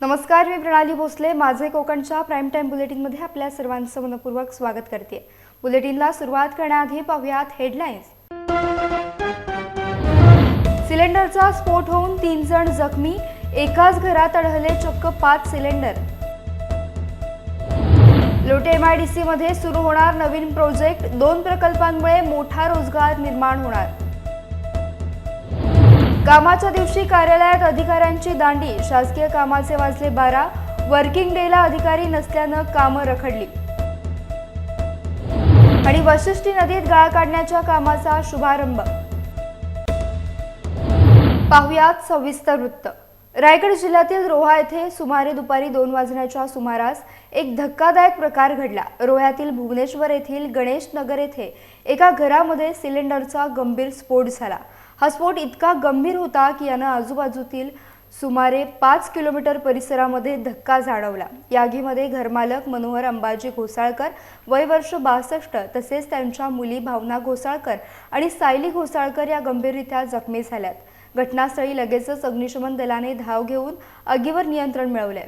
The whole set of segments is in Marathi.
नमस्कार, मी प्रणाली भोसले. माझे कोकणच्या प्राईम टाइम बुलेटिनमध्ये आपल्या सर्वांचं मनपूर्वक स्वागत करते. बुलेटिनला सुरुवात करण्याआधी पाहूयात हेडलाईन्स. सिलेंडरचा स्फोट होऊन 3 जण जखमी, एकाच घरात आढळले चक्क 5 सिलेंडर. लोटे MIDC मध्ये सुरू होणार नवीन प्रोजेक्ट, 2 प्रकल्पांमुळे मोठा रोजगार निर्माण होणार. कामाच्या दिवशी कार्यालयात अधिकाऱ्यांची दांडी, शासकीय कामाचे वाजले 12, वर्किंग डेला अधिकारी नसल्यानं कामं रखडली. आणि वशिष्ठी नदीत गाळ काढण्याच्या कामाचा शुभारंभ. पाहुयात सविस्तर वृत्त. रायगड जिल्ह्यातील रोहा येथे सुमारे दुपारी 2 वाजण्याच्या सुमारास एक धक्कादायक प्रकार घडला. रोह्यातील भुवनेश्वर येथील गणेश नगर येथे एका घरामध्ये सिलेंडरचा गंभीर स्फोट झाला. हा स्फोट इतका गंभीर होता की यानं आजूबाजूतील सुमारे 5 किलोमीटर परिसरामध्ये धक्का जाणवला. या आगीमध्ये घरमालक मनोहर अंबाजी घोसाळकर वय वर्ष 62 तसेच त्यांच्या मुली भावना घोसाळकर आणि सायली घोसाळकर या गंभीररित्या जखमी झाल्यात. घटनास्थळी लगेचच अग्निशमन दलाने धाव घेऊन आगीवर नियंत्रण मिळवले.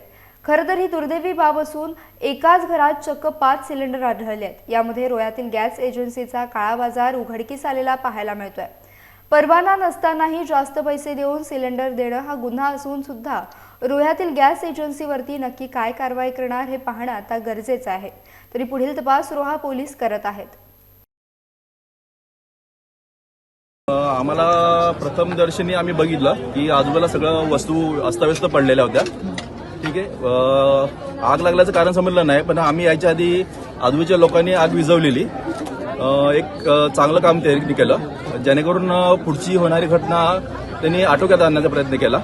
खरं तर ही दुर्दैवी बाब असून एकाच घरात चक्क 5 सिलेंडर आढळले आहेत. यामध्ये रोह्यातील गॅस एजन्सीचा काळा बाजार उघडकीस आलेला पाहायला मिळतोय. परवाना नसतानाही जास्त पैसे देऊन सिलेंडर देणं हा गुन्हा असून सुद्धा रोह्यातील गॅस एजन्सीवरती नक्की काय कारवाई करणार हे पाहणं आता गरजेचं आहे. तरी पुढील तपास रोहा पोलीस करत आहेत. आम्हाला प्रथम दर्शनी आम्ही बघितलं की आजूबाजूला सगळं वस्तू अस्ताव्यस्त पडलेल्या होत्या. ठीक आहे, आग लागल्याचं कारण समजलं नाही, पण आम्ही याच्या आधी आजूबाजूच्या लोकांनी आग विझवलेली. एक चांगलं काम त्यांनी केलं, जेणेकरून पुढची होणारी घटना त्यांनी आटोक्यात आणण्याचा प्रयत्न केला.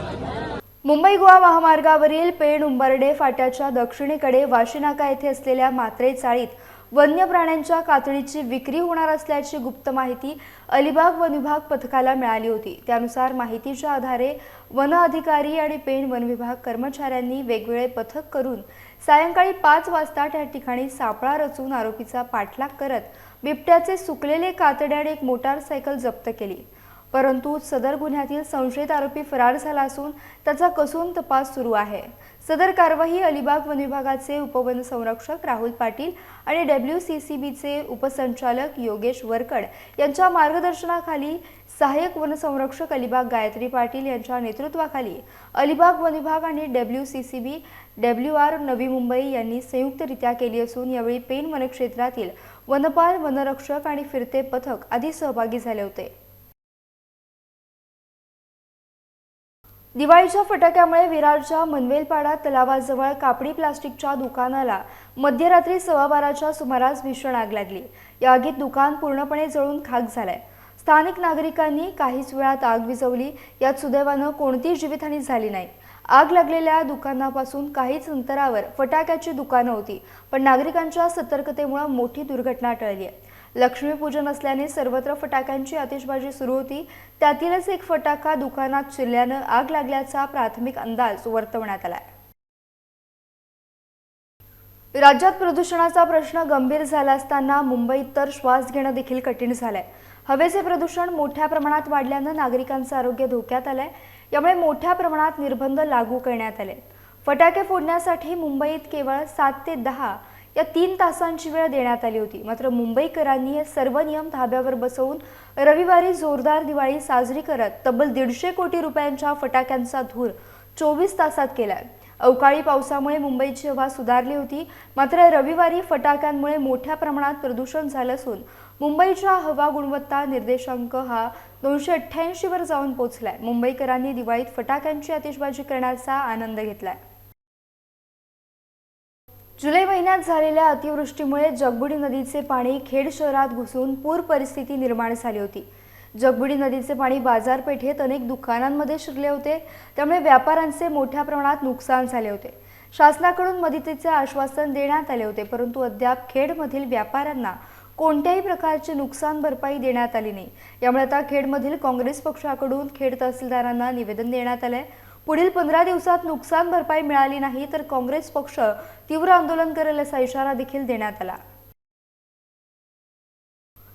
मुंबई गोवा महामार्गावरील पेण उंबर्डे फाट्याच्या दक्षिणेकडे वाशीनाका येथे असलेल्या मात्रे चाळीत वन्य प्राण्यांच्या कातडीची विक्री होणार असल्याची गुप्त माहिती अलिबाग वन विभाग पथकाला मिळाली होती. त्यानुसार माहितीच्या आधारे वन अधिकारी आणि पेण वन विभाग कर्मचाऱ्यांनी वेगवेगळे पथक करून सायंकाळी 5 वाजता त्या ठिकाणी सापळा रचून आरोपीचा पाठलाग करत बिबट्याचे सुकलेले कातडे आणि एक मोटारसायकल जप्त केली. परंतु सदर गुन्ह्यातील संशयित आरोपी फरार झाला असून त्याचा कसून तपास सुरू आहे. सदर कारवाई अलिबाग वन विभागाचे उपवन संरक्षक राहुल पाटील आणि WCCBचे उपसंचालक योगेश वरकड यांच्या मार्गदर्शनाखाली सहाय्यक वन संरक्षक अलिबाग गायत्री पाटील यांच्या नेतृत्वाखाली अलिबाग वन विभाग आणि WCCB WR नवी मुंबई यांनी संयुक्तरित्या केली असून यावेळी पेण वनक्षेत्रातील वनपाल, वनरक्षक आणि फिरते पथक आदी सहभागी झाले होते. दिवाळीच्या फटाक्यामुळे विरारच्या मनवेलपाडा तलावाजवळ कापडी प्लास्टिकच्या दुकानाला मध्यरात्री 12:15च्या सुमारास भीषण आग लागली. या आगीत दुकान पूर्णपणे जळून खाक झालंय. स्थानिक नागरिकांनी काहीच वेळात आग विझवली. यात सुदैवानं कोणतीही जीवितहानी झाली नाही. आग लागलेल्या दुकानापासून काहीच अंतरावर फटाक्याची दुकानं होती, पण नागरिकांच्या सतर्कतेमुळे मोठी दुर्घटना टळली आहे. लक्ष्मीपूजन असल्याने सर्वत्र फटाक्यांची आतिषबाजी सुरू होती. त्यातीलच एक फटाका दुकानात शिरल्यानं आग लागल्याचा प्राथमिक अंदाज वर्तवण्यात आलाय. राज्यात प्रदूषणाचा प्रश्न गंभीर झाला असताना मुंबईत तर श्वास घेणं देखील कठीण झालंय. हवेचे प्रदूषण मोठ्या प्रमाणात वाढल्यानं नागरिकांचं आरोग्य धोक्यात आलंय. यामुळे मोठ्या प्रमाणात निर्बंध लागू करण्यात आले. फटाके फोडण्यासाठी मुंबईत केवळ 7 ते 10 या 3 तासांची वेळ देण्यात आली होती. मात्र मुंबईकरांनी हे सर्व नियम धाब्यावर बसवून रविवारी जोरदार दिवाळी साजरी करत तब्बल 150 कोटी रुपयांच्या फटाक्यांचा धूर 24 तासात केलाय. अवकाळी पावसामुळे मुंबईची हवा सुधारली होती, मात्र रविवारी फटाक्यांमुळे मोठ्या प्रमाणात प्रदूषण झालं असून मुंबईच्या हवा गुणवत्ता निर्देशांक हा 288 वर जाऊन पोहोचलाय. मुंबईकरांनी दिवाळीत फटाक्यांची आतिषबाजी करण्याचा आनंद घेतलाय. जुलै महिन्यात झालेल्या अतिवृष्टीमुळे जगबुडी नदीचे पाणी खेड शहरात घुसून पूर परिस्थिती निर्माण झाली होती. जगबुडी नदीचे पाणी बाजारपेठेत अनेक दुकानांमध्ये शिरले होते. त्यामुळे व्यापाऱ्यांचे मोठ्या प्रमाणात नुकसान झाले होते. शासनाकडून मदतीचे आश्वासन देण्यात आले होते, परंतु अद्याप खेडमधील व्यापाऱ्यांना कोणत्याही प्रकारची नुकसान भरपाई देण्यात आली नाही. यामुळे आता खेडमधील काँग्रेस पक्षाकडून खेड तहसीलदारांना निवेदन देण्यात आले. पुढील 15 दिवसात नुकसान भरपाई मिळाली नाही तर काँग्रेस पक्ष तीव्र आंदोलन करेल असा इशारा देखील देण्यात आला.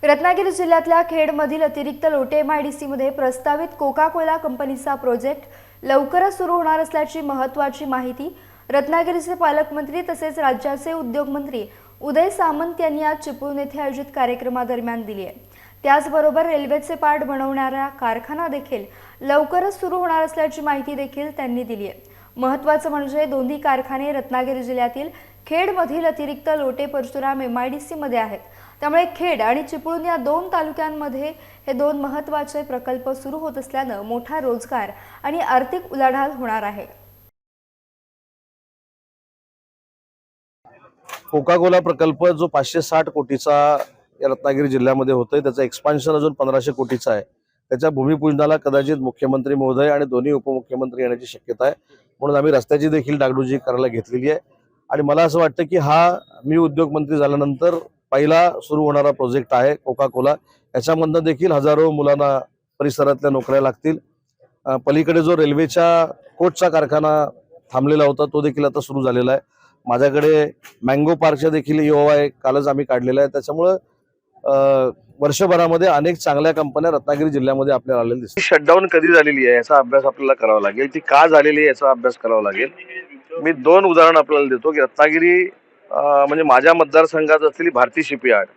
रत्नागिरी जिल्ह्यातल्या खेडमधील अतिरिक्त लोटे MIDC मध्ये प्रस्तावित कोका कोला कंपनीचा प्रोजेक्ट लवकरच सुरू होणार असल्याची महत्त्वाची माहिती रत्नागिरीचे पालकमंत्री तसेच राज्याचे उद्योगमंत्री उदय सामंत यांनी आज चिपळूण येथे आयोजित कार्यक्रमादरम्यान दिली आहे। त्याचबरोबर रेल्वेचे पार्ट बनवणारा कारखाना देखील लवकरच सुरू होणार असल्याची माहिती देखील त्यांनी दिली आहे। महत्त्वाचं म्हणजे दोन्ही कारखाने रत्नागिरी जिल्ह्यातील खेडमधील अतिरिक्त लोटे परशुराम MIDC मध्ये आहेत। त्यामुळे खेड आणि चिपळूण या दोन तालुक्यांमध्ये हे दोन महत्त्वाचे प्रकल्प सुरू होत असल्यानं मोठा रोजगार आणि आर्थिक उलाढाल होणार आहे। कोका कोला प्रकल्प जो 560 कोटीचा या रत्नागिरी जिल्ह्यामध्ये होतोय, त्याचं एक्सपान्शन अजून 1500 कोटीचा आहे। त्याच्या भूमिपूजनाला कदाचित मुख्यमंत्री महोदय आणि दोन्ही उपमुख्यमंत्री येण्याची शक्यता आहे, म्हणून आम्ही रस्त्याची देखील डागडुजी करायला घेतलेली आहे। आणि मला असं वाटतं की हा मी उद्योग मंत्री झाल्यानंतर पहिला सुरू होणारा प्रोजेक्ट आहे कोका कोला। याच्यामधनं देखील हजारो मुलांना परिसरातल्या नोकऱ्या लागतील। पलीकडे जो रेल्वेच्या कोचचा कारखाना थांबलेला होता तो देखील आता सुरू झालेला आहे। माझ्याकडे मँगो पार्कच्या देखील EOI कालच आम्ही काढलेला आहे। त्याच्यामुळं वर्षभरामध्ये अनेक चांगल्या कंपन्या रत्नागिरी जिल्ह्यामध्ये आपल्याला आलेल्या दिसतात। शटडाऊन कधी झालेली आहे याचा अभ्यास आपल्याला करावा लागेल, ती का झालेली आहे याचा अभ्यास करावा लागेल। मी 2 उदाहरण आपल्याला देतो की रत्नागिरी म्हणजे माझ्या मतदारसंघात असलेली भारती शिपयार्ड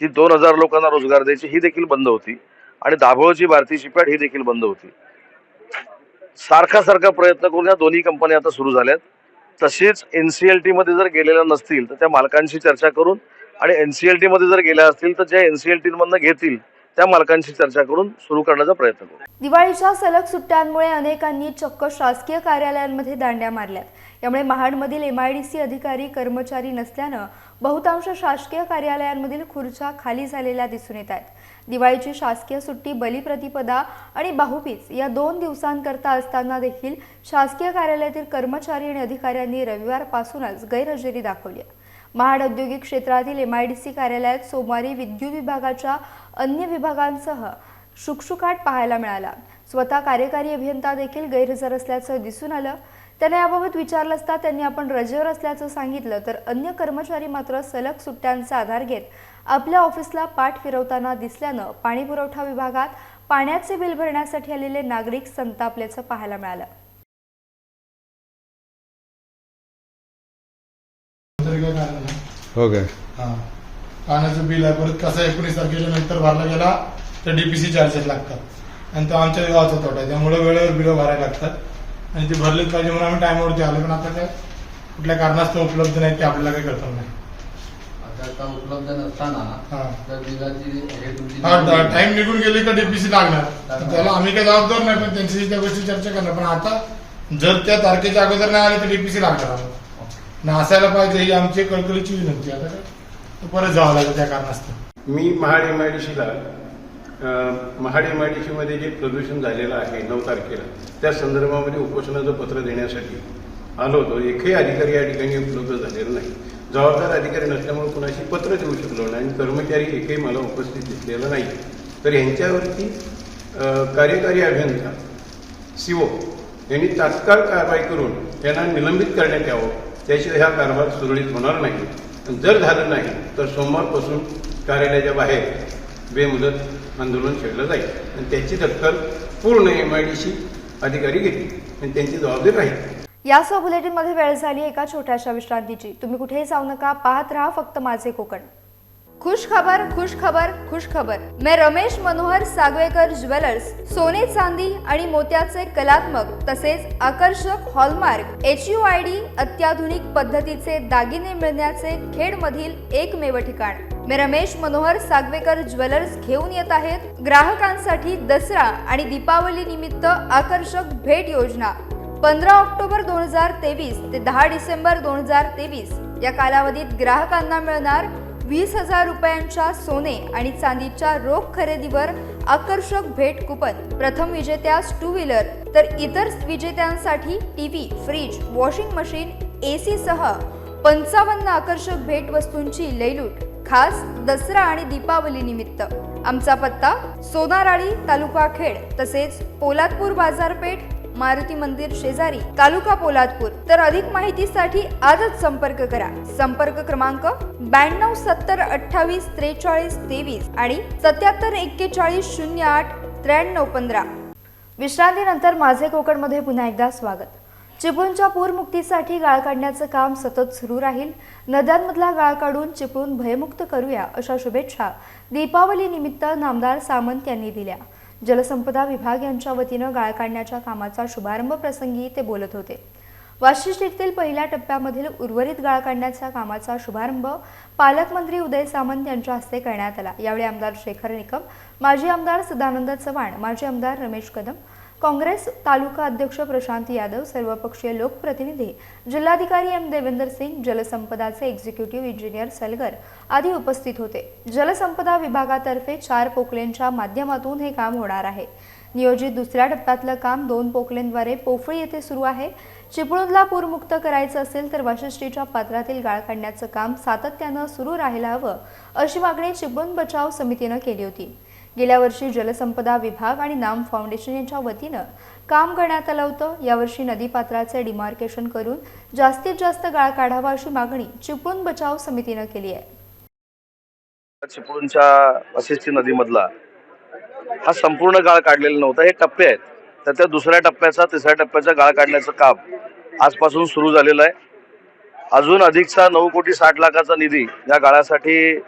जी 2000 लोकांना रोजगार द्यायची ही देखील बंद होती, आणि दाभोळची भारती शिपयार्ड ही देखील बंद होती। सारखा प्रयत्न करून या दोन्ही कंपन्या आता सुरू झाल्यात। तशीच NCLT मध्ये जर गेलेल्या नसतील तर त्या मालकांशी चर्चा करून, आणि NCLT मध्ये जर गेल्या असतील तर ज्या NCLT मधनं घेतील त्या मालकांशी चर्चा करून सुरू करण्याचा प्रयत्न करू। दिवाळीच्या सलग सुट्ट्यांमुळे अनेकांनी चक्क शासकीय कार्यालयांमध्ये दांड्या मारल्यात। यामुळे महाडमधील MIDC अधिकारी कर्मचारी नसल्यानं बहुतांश शासकीय कार्यालयांमधील खुर्च्या खाली झालेल्या दिसून येत आहेत। दिवाळीची शासकीय सुट्टी बलिप्रतिपदा आणि भाऊबीज या 2 दिवसांकरता असताना देखील शासकीय कार्यालयातील कर्मचारी आणि अधिकाऱ्यांनी रविवारपासूनच गैरहजेरी दाखवली आहे। महाड औद्योगिक क्षेत्रातील MIDC कार्यालयात सोमवारी विद्युत विभागाच्या अन्य विभागांसह शुकशुकाट पाहायला मिळाला। स्वतः कार्यकारी अभियंता देखील गैरहजर असल्याचं दिसून आलं। त्यांना याबाबत विचारलं असता त्यांनी आपण रजेवर असल्याचं सांगितलं, तर अन्य कर्मचारी मात्र सलग सुट्ट्यांचा आधार घेत आपल्या ऑफिसला पाठ फिरवताना दिसल्यानं पाणीपुरवठा विभागात पाण्याचे बिल भरण्यासाठी आलेले नागरिक संतापल्याचं पाहायला मिळालं। हो काय? पाण्याचं बिल आहे, परत कसं 19 तारखेच्या नंतर भरला गेला तर DPC चार्जेस लागतात, आणि तो आमच्या गावाचा तोटा आहे। त्यामुळे वेळेवर बिलं भरायला लागतात, आणि ते भरलेच पाहिजे म्हणून आम्ही टायमावरती आलो, पण आता काय कुठल्या कारणास्तव उपलब्ध नाही ते आपल्याला काही करता नाही। आता उपलब्ध नसताना तर बिलाची टाइम निघून गेली का DPC लागणार, त्याला आम्ही काही जबाबदार नाही, पण त्यांच्याशी त्या गोष्टी चर्चा करणार। पण आता जर त्या तारखेच्या अगोदर नाही आले तर DPC लागणार ना, असायला पाहिजे ही आमची कळकळीची विनंती। आता काय परत जावं लागेल त्या कारणास्तव। मी महाड MIDCला महाड MIDC मध्ये जे प्रदूषण झालेलं आहे 9 तारखेला त्या संदर्भामध्ये उपोषणाचं पत्र देण्यासाठी आलो होतो। एकही अधिकारी या ठिकाणी उपलब्ध झालेला नाही। जबाबदार अधिकारी नसल्यामुळे कुणाशी पत्र देऊ शकलो नाही, आणि कर्मचारी एकही मला उपस्थित दिसलेला नाही। तर यांच्यावरती कार्यकारी अभियंता CO यांनी तात्काळ कारवाई करून त्यांना निलंबित करण्यात यावं, त्याशिवाय हा कारभार सुरळीत होणार नाही। जर झालं नाही तर सोमवारपासून कार्यालयाच्या बाहेर बेमुदत आंदोलन छेडलं जाईल, आणि त्याची दखल पूर्ण MIDC अधिकारी घेतील आणि त्यांची जबाबदारी राहील। यासह बुलेटिनमध्ये वेळ झाली एका छोट्याशा विश्रांतीची। तुम्ही कुठेही जाऊ नका, पाहत रहा फक्त माझे कोकण। खुश खबर, खुश खबर, खुश खबर। मैं रमेश मनोहर सागवेकर ज्वेलर्स सोने चांदी आणि मोत्याचे कलात्मक तसेच आकर्षक हॉलमार्क HUID अत्याधुनिक पद्धतीचे दागिने मिळण्याचे खेडमधील एकमेव ठिकाण। मैं रमेश मनोहर सागवेकर ज्वेलर्स घेऊन येत आहेत ग्राहकांसाठी दसरा आणि दीपावली निमित्त आकर्षक भेट योजना। 15 ऑक्टोबर 2023 ते 10 डिसेंबर 2023 या कालावधीत ग्राहकांना मिळणार 20,000 रुपयांच्या सोने आणि चांदीच्या रोख खरेदीवर आकर्षक भेट कुपन। प्रथम विजेत्यास 2 व्हीलर तर इतर विजेत्यांसाठी TV, fridge, washing machine, AC सह 55 आकर्षक भेट वस्तूंची लयलूट खास दसरा आणि दीपावली निमित्त। आमचा पत्ता सोनाराळी तालुका खेड तसेच पोलादपूर बाजारपेठ मारुती मंदिर शेजारी तालुका पोलादपूर। तर अधिक माहितीसाठी आजच संपर्क करा। संपर्क क्रमांक 92 70 28 43 23 आणि 77 41 08 93 15। विश्रांतीनंतर माझे कोकणमध्ये पुन्हा एकदा स्वागत. चिपळूणच्या पूरमुक्तीसाठी गाळ काढण्याचं काम सतत सुरू राहील. नद्यांमधला गाळ काढून चिपळूण भयमुक्त करूया अशा शुभेच्छा दीपावलीनिमित्त नामदार सामंत यांनी दिल्या. जलसंपदा विभाग यांच्या वतीनं गाळ काढण्याच्या कामाचा शुभारंभ प्रसंगी ते बोलत होते. वाशिष्ठीतील पहिल्या टप्प्यामधील उर्वरित गाळ काढण्याच्या कामाचा शुभारंभ पालकमंत्री उदय सामंत यांच्या हस्ते करण्यात आला. यावेळी आमदार शेखर निकम, माजी आमदार सदानंद चव्हाण, माजी आमदार रमेश कदम, काँग्रेस तालुका अध्यक्ष प्रशांत यादव, सर्वपक्षीय लोकप्रतिनिधी, जिल्हाधिकारी एम देवेंद्र सिंग, जलसंपदाचे एक्झिक्युटिव्ह इंजिनियर सलगर आदी उपस्थित होते. जलसंपदा विभागातर्फे 4 पोकलेनच्या माध्यमातून हे काम होणार आहे. नियोजित दुसऱ्या टप्प्यातलं काम 2 पोकलेनद्वारे पोफळी येथे सुरू आहे. चिपळूणला पूरमुक्त करायचं असेल तर वाशिष्ठीच्या पात्रातील गाळ काढण्याचं काम सातत्यानं सुरू राहायला हवं अशी मागणी चिपळूण बचाव समितीनं केली होती. गेल्या वर्षी जलसंपदा विभाग आणि नाम फाउंडेशन यांच्या वतीनं काम करण्यात आलं होतं. यावर्षी नदीपात्राचे डिमार्केशन करून जास्तीत जास्त गाळ काढावा अशी मागणी चिपळूण बचाव समितीनं केली आहे. चिपळूणच्या वाशिष्ठी नदीमधला हा संपूर्ण गाळ काढलेला नव्हता. हे टप्पे आहेत, तर त्या दुसऱ्या टप्प्याचा तिसऱ्या टप्प्याचा गाळ काढण्याचं काम आजपासून सुरू झालेलं आहे. अजून अधिकचा 9,60,00,000चा निधी या गाळासाठी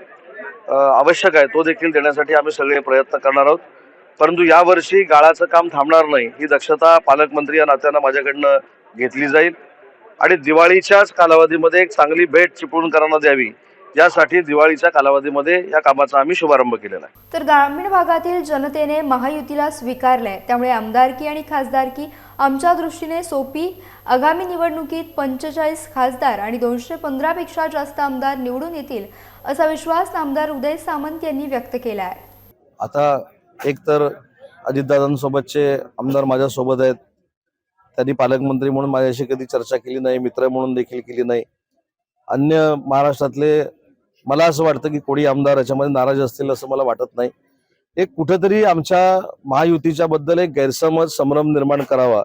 आवश्यक आहे, तो देखील देण्यासाठी आम्ही सगळे प्रयत्न करणार आहोत. परंतु यावर्षी गाळाचं काम थांबणार नाही ही दक्षता पालकमंत्री या नात्यानं माझ्याकडनं घेतली जाईल आणि दिवाळीच्याच कालावधीमध्ये एक चांगली भेट चिपळूणकरांना द्यावी यासाठी दिवाळीच्या कालावधीमध्ये या कामाचा आम्ही शुभारंभ केलेला आहे. तर ग्रामीण भागातील जनतेने महायुतीला स्वीकारलंय, त्यामुळे आमदारकी आणि खासदारकी आमच्या दृष्टीने सोपी. आगामी निवडणुकीत 45 खासदार आणि 215 पेक्षा जास्त आमदार निवडून येतील असा विश्वास आमदार उदय सामंत यांनी व्यक्त केला आहे. आता एक तर अजितदादांसोबतचे आमदार माझ्यासोबत आहेत. त्यांनी पालकमंत्री म्हणून माझ्याशी कधी चर्चा केली नाही, मित्र म्हणून देखील केली नाही. अन्य महाराष्ट्रातले मला असं वाटतं की कोणी आमदार याच्यामध्ये नाराज असतील असं मला वाटत नाही. एक कुठेतरी आमच्या महायुतीच्या बद्दल एक गैरसमज संभ्रम निर्माण करावा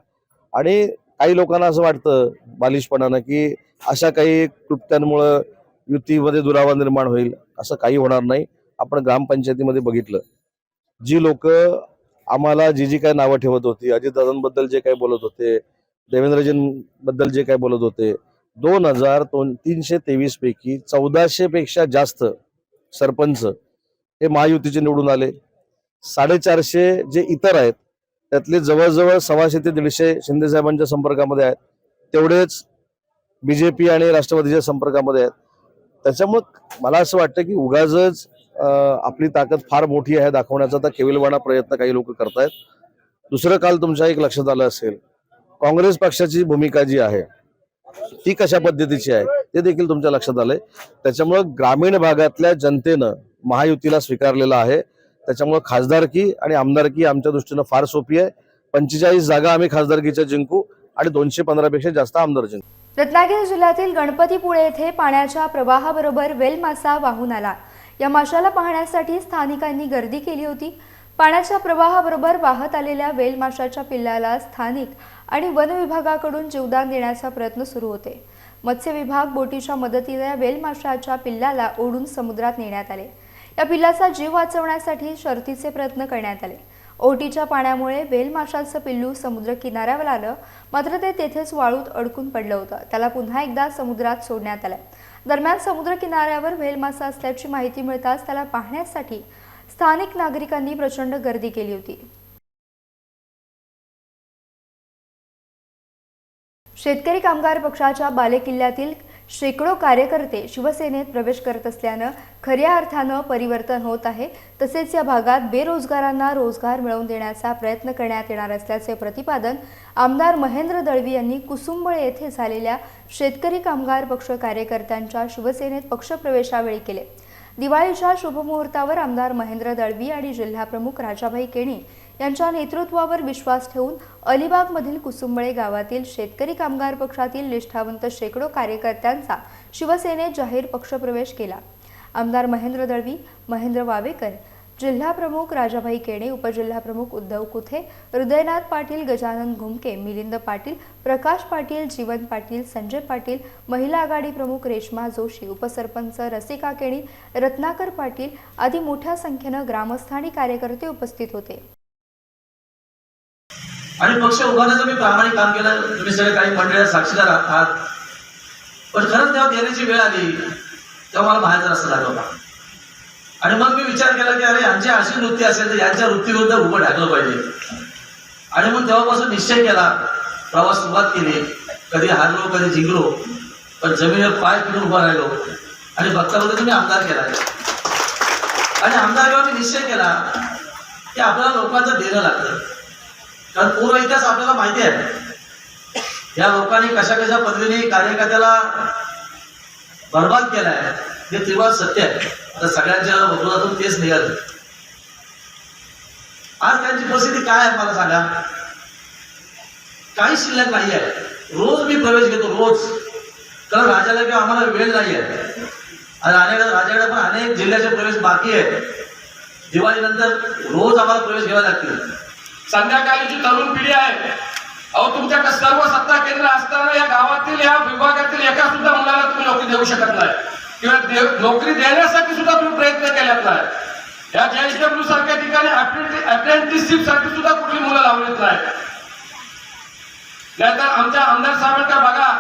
आणि काही लोकांना असं वाटतं बालिशपणानं की अशा काही कृत्यांमुळं युतीमध्ये दुरावा निर्माण होईल. असं काही होणार नाही. आपण ग्रामपंचायतीमध्ये बघितलं, जी लोक आम्हाला जी काय नावं ठेवत होती, अजितदादांबद्दल जे काही बोलत होते, देवेंद्रजींबद्दल जे काही बोलत होते, 2,323 पैकी 1400 पेक्षा जास्त सरपंच हे महायुतीचे निवडून आले. 450 जे इतर आहेत त्यातले जवळजवळ 125 ते 150 शिंदे साहेबांच्या संपर्कामध्ये आहेत. तेवढेच बीजेपी आणि राष्ट्रवादीच्या संपर्कामध्ये आहेत. त्याच्यामुळे मला असं वाटतं की उगाचच आपली ताकद फार मोठी आहे दाखवण्याचा तर केविलवाणा प्रयत्न काही लोक करतायत. दुसरं काल तुमच्या एक लक्षात आलं असेल, काँग्रेस पक्षाची भूमिका जी आहे ती कशा पद्धतीची आहे ते देखील तुमच्या लक्षात आलंय. त्याच्यामुळं ग्रामीण भागातल्या जनतेनं महायुतीला स्वीकारलेलं आहे. त्याच्यामुळं खासदारकी आणि आमदारकी आमच्या दृष्टीनं फार सोपी आहे. 45 जागा आम्ही खासदारकीच्या जिंकू आणि 215 पेक्षा जास्त आमदार जिंकू. रत्नागिरी जिल्ह्यातील गणपतीपुळे येथे पाण्याच्या प्रवाहाबरोबर वेल मासा वाहून आला. या माशाला पाहण्यासाठी स्थानिकांनी गर्दी केली होती. पाण्याच्या प्रवाहाबरोबर वाहत आलेल्या वेल माशाच्या पिल्लाला स्थानिक आणि वन विभागाकडून जीवदान देण्याचा प्रयत्न सुरू होते. मत्स्य विभाग बोटीच्या मदतीने वेल माशाच्या पिल्लाला ओढून समुद्रात नेण्यात आले. या पिल्लाचा जीव वाचवण्यासाठी शर्थीचे प्रयत्न करण्यात आले. ओहोटीच्या पाण्यामुळे वेल माशाचं पिल्लू समुद्र किनाऱ्यावर आलं, मात्र ते तेथेच वाळूत अडकून पडलं होतं. त्याला पुन्हा एकदा समुद्रात सोडण्यात आलं. दरम्यान समुद्र किनाऱ्यावर वेल मासा असल्याची माहिती मिळताच त्याला पाहण्यासाठी स्थानिक नागरिकांनी प्रचंड गर्दी केली होती. शेतकरी कामगार पक्षाच्या बालेकिल्ल्यातील शेकडो कार्यकर्ते शिवसेनेत प्रवेश करत असल्यानं खऱ्या अर्थानं परिवर्तन होत आहे. तसेच या भागात बेरोजगारांना रोजगार मिळवून देण्याचा प्रयत्न करण्यात येणार असल्याचे प्रतिपादन आमदार महेंद्र दळवी यांनी कुसुंबळे येथे झालेल्या शेतकरी कामगार पक्ष कार्यकर्त्यांच्या शिवसेनेत पक्षप्रवेशावेळी केले. दिवाळीच्या शुभमुहूर्तावर आमदार महेंद्र दळवी आणि जिल्हाप्रमुख राजाभाई केणी यांच्या नेतृत्वावर विश्वास ठेवून अलिबागमधील कुसुंबळे गावातील शेतकरी कामगार पक्षातील निष्ठावंत शेकडो कार्यकर्त्यांचा शिवसेनेत जाहीर पक्षप्रवेश केला. आमदार महेंद्र दळवी, महेंद्र वावेकर, जिल्हाप्रमुख राजाभाई केणे, उपजिल्हाप्रमुख उद्धव कुथे, हृदयनाथ पाटील, गजानन घुमके, मिलिंद पाटील, प्रकाश पाटील, जीवन पाटील, संजय पाटील, महिला आघाडी प्रमुख रेश्मा जोशी, उपसरपंच रसिका केणी, रत्नाकर पाटील आदी मोठ्या संख्येनं ग्रामस्थ आणि कार्यकर्ते उपस्थित होते. आणि पक्ष उभारण्याचं मी प्रामाणिक काम केलं. तुम्ही सगळे काही मंडळी साक्षीदार आहात. पण खरंच तेव्हा देण्याची वेळ आली तेव्हा मला बाहेरचा रस्ता दाखवला. आणि मग मी विचार केला की अरे यांची अशी वृत्ती असेल तर यांच्या वृत्तीविरुद्ध उभं टाकलं पाहिजे. आणि मग तेव्हापासून निश्चय केला, प्रवास सुरुवात केली. कधी हारलो कधी जिंकलो, पण जमिनीवर पाय फिरून उभा राहिलो आणि बघता बघता तुम्ही आमदार केलाय. आणि आमदार जेव्हा मी निश्चय केला की आपल्याला लोकांचं देणं लागतं, कारण पूर्व इतिहास आपल्याला माहिती आहे. या लोकांनी कशा कशा पद्धतीने कार्यकर्त्याला बर्बाद केलाय हे त्रिवाद सत्य आहे. आता सगळ्यांच्या वक्तव्यातून तेच निघालं. आज त्यांची परिस्थिती काय आहे मला सांगा. काही शिल्लक नाही आहे. रोज मी प्रवेश घेतो रोज, कारण राजाला किंवा आम्हाला वेळ नाही आहे. आणि राजाकडे पण अनेक जिल्ह्याचे प्रवेश बाकी आहे. दिवाळीनंतर रोज आम्हाला प्रवेश घ्यावे लागतील. संध्याकाळची तरुण पिढी आहे. अहो तुमच्याकडे सर्व सत्ता केंद्र असताना या गावातील या विभागातील एका सुद्धा मुलाला तुम्ही नोकरी देऊ शकत नाही, किंवा नोकरी देण्यासाठी सुद्धा तुम्ही प्रयत्न केलेत नाही. या JSW सारख्या ठिकाणी अप्रेंटिसशिप साठी सुद्धा कुठली मुलं लावलेत नाही. नाहीतर आमच्या आमदार साहेबांकडे बघा,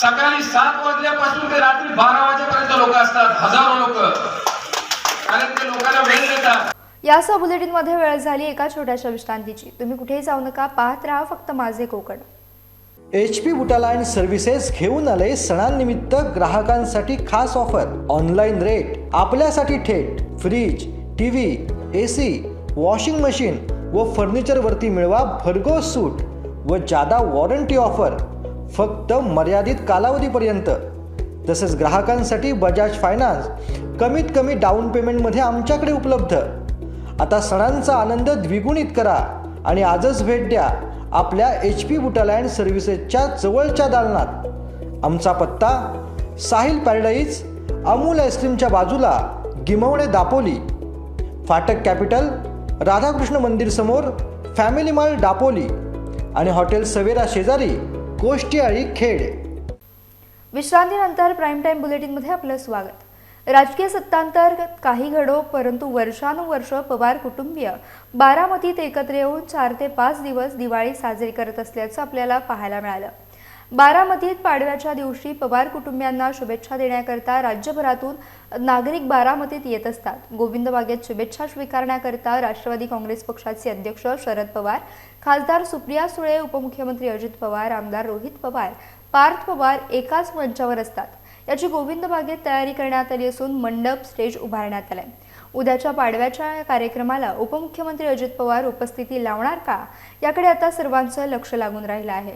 सकाळी 7 वाजल्यापासून ते रात्री 12 वाजेपर्यंत लोक असतात, हजारो लोक, कारण ते लोकांना वेळ देतात. यासह बुलेटिनमध्ये वेळ झाली एका छोट्याशा विश्रांतीची. तुम्ही कुठेही जाऊ नका, पाहत राहा फक्त माझे कोकण. HP बुटालाइन सर्व्हिसेस घेऊन आले सणांनिमित्त ग्राहकांसाठी खास ऑफर. ऑनलाईन रेट आपल्यासाठी थेट. Fridge, TV, AC, washing machine व फर्निचरवरती मिळवा भरघोस सूट व जादा वॉरंटी ऑफर फक्त मर्यादित कालावधीपर्यंत. तसेच ग्राहकांसाठी बजाज फायनान्स कमीत कमी डाऊन पेमेंटमध्ये आमच्याकडे उपलब्ध. आता सणांचा आनंद द्विगुणित करा आणि आजच भेट द्या आपल्या HP बुटालाइन सर्व्हिसेसच्या जवळच्या दालनात. आमचा पत्ता साहिल पॅराडाईज, अमूल आईस्क्रीमच्या बाजूला, गिमवणे दापोली. फाटक कॅपिटल, राधाकृष्ण मंदिर समोर, फॅमिली मॉल दापोली आणि हॉटेल सवेरा शेजारी, कोष्टीआळी खेड. विश्रांतीनंतर प्राईम टाईम बुलेटिनमध्ये आपलं स्वागत. राजकीय सत्तांतर काही घडो, परंतु वर्षानुवर्ष पवार कुटुंबीय बारामतीत एकत्र येऊन 4 ते 5 दिवस दिवाळी साजरी करत असल्याचं आपल्याला पाहायला मिळालं. बारामतीत पाडव्याच्या दिवशी पवार कुटुंबियांना शुभेच्छा देण्याकरता राज्यभरातून नागरिक बारामतीत येत असतात. गोविंद बागेत शुभेच्छा स्वीकारण्याकरता राष्ट्रवादी काँग्रेस पक्षाचे अध्यक्ष शरद पवार, खासदार सुप्रिया सुळे, उपमुख्यमंत्री अजित पवार, आमदार रोहित पवार, पार्थ पवार एकाच मंचावर असतात. याची गोविंद बागेत तयारी करण्यात आली असून मंडप, स्टेज उभारण्यात आलाय. उद्याच्या पाडव्याच्या कार्यक्रमाला उपमुख्यमंत्री अजित पवार उपस्थिती लावणार का, याकडे आता सर्वांचं लक्ष लागून राहिलं आहे.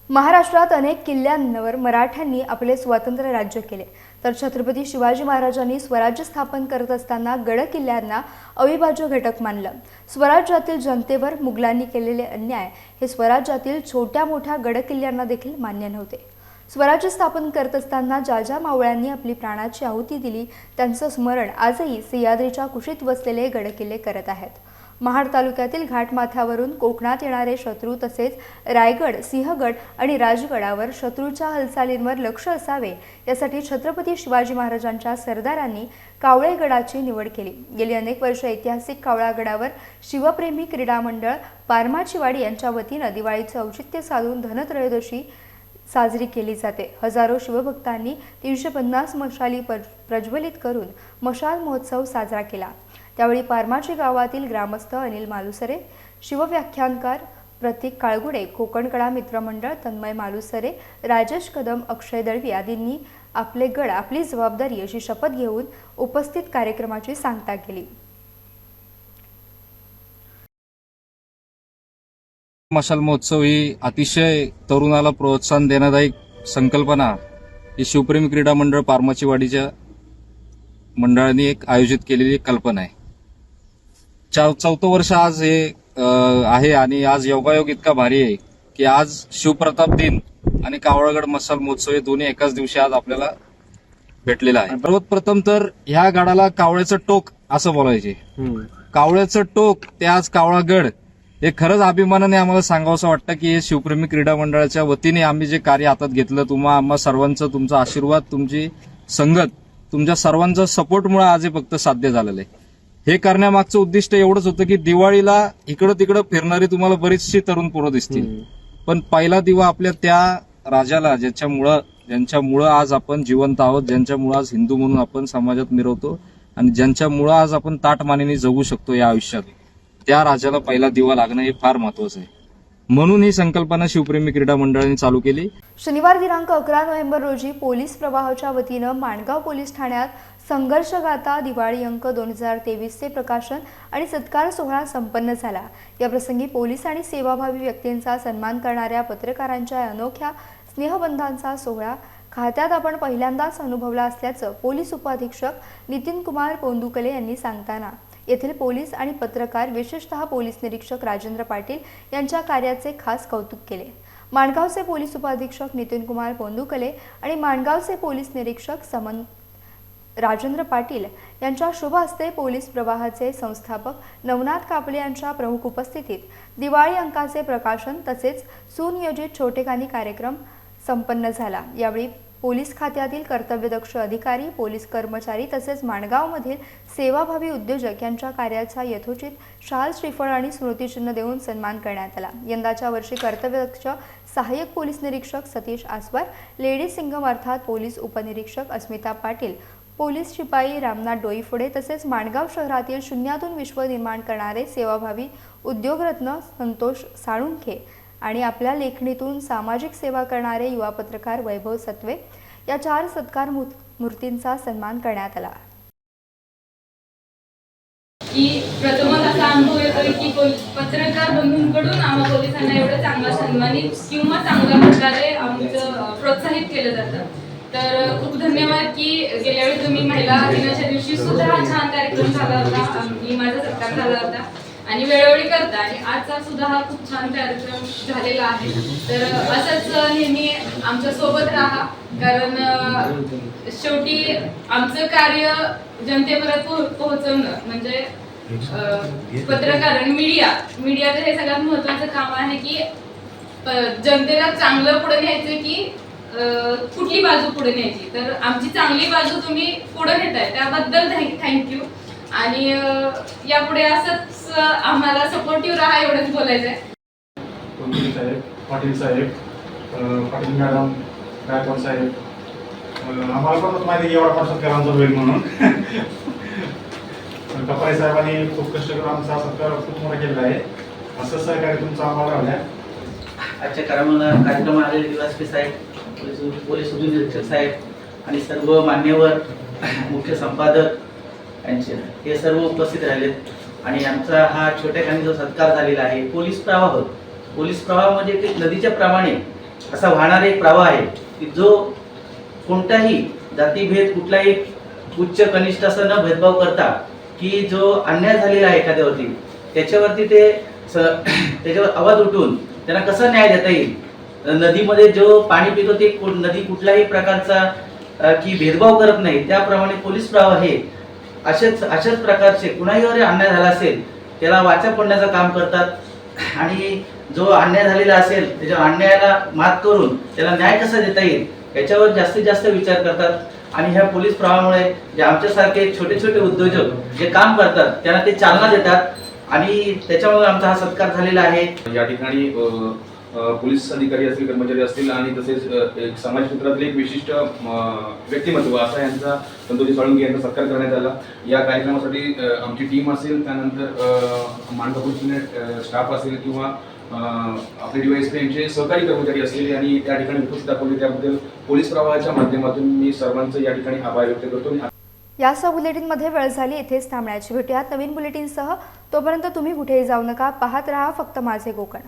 महाराष्ट्रात अनेक किल्ल्यांवर मराठ्यांनी आपले स्वतंत्र राज्य केले, तर छत्रपती शिवाजी महाराजांनी स्वराज्य स्थापन करत असताना गड किल्ल्यांना अविभाज्य घटक मानलं. स्वराज्यातील जनतेवर मुघलांनी केलेले अन्याय हे स्वराज्यातील छोट्या मोठ्या गड किल्ल्यांना देखील मान्य नव्हते. स्वराज्य स्थापन करत असताना ज्या ज्या मावळ्यांनी आपली प्राणाची आहुती दिली त्यांचं स्मरण आजही सह्याद्रीच्या कुशीत वसलेले गडकिल्ले करत आहेत. महाड तालुक्यातील घाटमाथ्यावरून कोकणात येणारे शत्रू तसेच रायगड, सिंहगड आणि राजगडावर शत्रूच्या हालचालींवर लक्ष असावे यासाठी छत्रपती शिवाजी महाराजांच्या सरदारांनी कावळेगडाची निवड केली. गेली अनेक वर्ष ऐतिहासिक कावळागडावर शिवप्रेमी क्रीडा मंडळ पारमाचीवाडी यांच्या वतीनं दिवाळीचं औचित्य साधून धनत्रयोदशी साजरी केली जाते. हजारो शिवभक्तांनी 350 मशाली प्रज्वलित करून मशाल महोत्सव साजरा केला. त्यावेळी पारमाची गावातील ग्रामस्थ अनिल मालुसरे, शिवव्याख्यानकार प्रतीक काळगुडे, कोकणकडा मित्रमंडळ तन्मय मालुसरे, राजेश कदम, अक्षय दळवी आदींनी आपले गड आपली जबाबदारी अशी शपथ घेऊन उपस्थित कार्यक्रमाची सांगता केली. मशाल महोत्सव ही अतिशय तरुणाला प्रोत्साहन देण्यादायी संकल्पना ही शिवप्रेमी क्रीडा मंडळ पारमाचीवाडीच्या मंडळाने एक आयोजित केलेली कल्पना आहे. 4th वर्ष आज हे आहे आणि आज योगायोग इतका भारी आहे की आज शिवप्रताप दिन आणि कावळगड मशाल महोत्सव हे दोन्ही एकाच दिवशी आज आपल्याला भेटलेला आहे. सर्वप्रथम तर ह्या गडाला कावळ्याचं टोक असं बोलायचे. कावळ्याचं टोक ते आज कावळागड हे खरंच अभिमानाने आम्हाला सांगावंसं वाटतं की हे शिवप्रेमी क्रीडा मंडळाच्या वतीने आम्ही जे कार्य हातात घेतलं, आम्हा सर्वांचं तुमचा आशीर्वाद, तुमची संगत, तुमच्या सर्वांचा सपोर्टमुळे आज हे फक्त साध्य झालेलं आहे. हे करण्यामागचं उद्दिष्ट एवढंच होतं की दिवाळीला इकडं तिकडं फिरणारी तुम्हाला बरीचशी तरुण पोरं दिसतील, पण पहिला दिवा आपल्या त्या राजाला ज्यांच्यामुळं आज आपण जिवंत आहोत, ज्यांच्यामुळं आज हिंदू म्हणून आपण समाजात मिरवतो आणि ज्यांच्यामुळं आज आपण ताटमानेने जगू शकतो या आयुष्यात, त्या राजाला पहिला दिवा लागणं हे फार महत्वाचं आहे. म्हणून ही संकल्पना शिवप्रेमी क्रीडा मंडळाने चालू केली. शनिवार दिनांक 11 नोव्हेंबर रोजी पोलीस प्रवाहाच्या वतीनं माणगाव पोलीस ठाण्यात संघर्ष गाथा दिवाळी अंक 2023चे प्रकाशन आणि सत्कार सोहळा संपन्न झाला. या प्रसंगी पोलीस आणि सेवाभावी व्यक्तींचा सन्मान करणाऱ्या पत्रकारांच्या अनोख्या स्नेहबंधांचा सोहळा खात्यात आपण पहिल्यांदाच अनुभवला असल्याचं पोलीस उपअधीक्षक नितीन कुमार पोंदुकले यांनी सांगताना येथील पोलीस आणि पत्रकार विशेषतः पोलीस निरीक्षक राजेंद्र पाटील यांच्या कार्याचे खास कौतुक केले. माणगावचे पोलीस उपअधीक्षक नितीन कुमार पोंदुकले आणि माणगावचे पोलीस निरीक्षक राजेंद्र पाटील यांच्या शुभ हस्ते पोलीस प्रवाहाचे संस्थापक नवनाथ कापले यांच्या प्रमुख उपस्थितीत दिवाळी अंकाचे प्रकाशन तसेच सुनियोजित छोटेखानी कार्यक्रम संपन्न झाला. यावेळी पोलीस खात्यातील कर्तव्यदक्ष अधिकारी, पोलीस कर्मचारी तसेच माणगावमधील सेवाभावी उद्योजक यांच्या कार्याचा यथोचित शाल, श्रीफळ आणि स्मृतिचिन्ह देऊन सन्मान करण्यात आला. यंदाच्या वर्षी कर्तव्यदक्ष सहाय्यक पोलीस निरीक्षक सतीश आस्वार, लेडी सिंगम अर्थात पोलीस उपनिरीक्षक अस्मिता पाटील, पोलीस शिपाई रामनाथ डोईफोडे तसेच माणगाव शहरातील शून्यातून विश्व निर्माण करणारे सेवाभावी उद्योगरत्न संतोष साळुंखे आणि आपल्या लेखणीतून सामाजिक सेवा करणारे युवा पत्रकार वैभव सत्वे या 4 सत्कार मूर्तींचा सन्मान करण्यात आला. की प्रथमच असा अनुभव येतोय की पत्रकार बंधूंकडून आम्हा पोलिसांना एवढं चांगला सन्मानित किंवा चांगल्या प्रकारे आमचं प्रोत्साहित केलं जातं. तर खूप धन्यवाद की गेल्या वेळी तुम्ही महिला दिनाच्या दिवशी सुद्धा हा छान कार्यक्रम झाला होता, माझा सत्कार झाला होता आणि वेळोवेळी करता आणि आजचा सुद्धा हा खूप छान कार्यक्रम झालेला आहे. तर असंच नेहमी आमच्या सोबत राहा, कारण शेवटी आमचं कार्य जनतेपर्यंत पोहोचवणं म्हणजे पत्रकार आणि मीडियाचं हे सगळ्यात महत्वाचं काम आहे की जनतेला चांगलं पुढे न्यायचं की कुठली बाजू पुढे न्यायची. तर आमची चांगली बाजू तुम्ही पुढे नेताय त्याबद्दल थँक्यू आणि यापुढे असंच आम्हाला सपोर्टिव्ह राहा एवढंच बोलायचंय. साहेब, पाटील साहेब, पाटील मॅडम, गायकवाड साहेब, आम्हाला पण माहिती एवढा पत्रकारांचा वेळ म्हणून कपाळे साहेबांनी खूप कष्ट करून आमचा सत्कार खूप मोठा केलेला आहे. असं सहकार्य तुमचं आम्हाला लावल्या. आजच्या कार्यक्रमात आलेले डीवायएसपी साहेब, पोलीस उपनिरीक्षक साहेब आणि सर्व मान्यवर, मुख्य संपादक यांचे हे सर्व उपस्थित राहिलेत आणि आमचा हा छोट्याखानी जो सत्कार झालेला आहे पोलीस प्रवाह म्हणजे एक नदीच्या प्रमाणे असा वाहणारा एक प्रवाह आहे की जो कोणताही जातीभेद, कुठलाही उच्च कनिष्ठ असं न भेदभाव करता की जो अन्याय झालेला आहे एखाद्यावरती त्याच्यावरती त्याच्यावर आवाज उठून त्यांना कसा न्याय देता येईल. नदीमध्ये जो पाणी पितो ते नदी कुठल्याही प्रकारचा की भेदभाव करत नाही, त्याप्रमाणे पोलीस प्रवाह हे अशाच प्रकारचे कुणाहीवर अन्याय झाला असेल त्याला वाचा फोडण्याचं काम करतात आणि जो अन्याय झालेला असेल त्याच्या अन्यायाला मात करून त्याला न्याय कसा देता येईल याच्यावर जास्तीत जास्त विचार करतात. आणि ह्या पोलीस प्रवाहामुळे जे आमच्यासारखे छोटे छोटे उद्योजक जे काम करतात त्यांना ते चालना देतात आणि त्याच्यामुळे आमचा हा सत्कार झालेला आहे. या ठिकाणी पोलीस अधिकारी असतील, कर्मचारी असतील आणि तसेच एक समाज क्षेत्रातील एक विशिष्ट व्यक्तिमत्व असा यांचा संतोष साळुंखे यांचा सत्कार करण्यात आला. या कार्यक्रमासाठी आमची टीम असेल, त्यानंतर माणगाव पोलीस स्टाफ असेल किंवा आपले डीवायएसपी यांचे सहकारी कर्मचारी असतील आणि त्या ठिकाणी उपस्थित दाखवले त्याबद्दल पोलीस प्रवाहाच्या माध्यमातून मी सर्वांचं या ठिकाणी आभार व्यक्त करतो. यासह बुलेटिनमध्ये वेळ झाली इथेच थांबण्याची. भेटूयात नवीन बुलेटिनसह. तोपर्यंत तुम्ही कुठेही जाऊ नका, पाहत राहा फक्त माझे कोकण.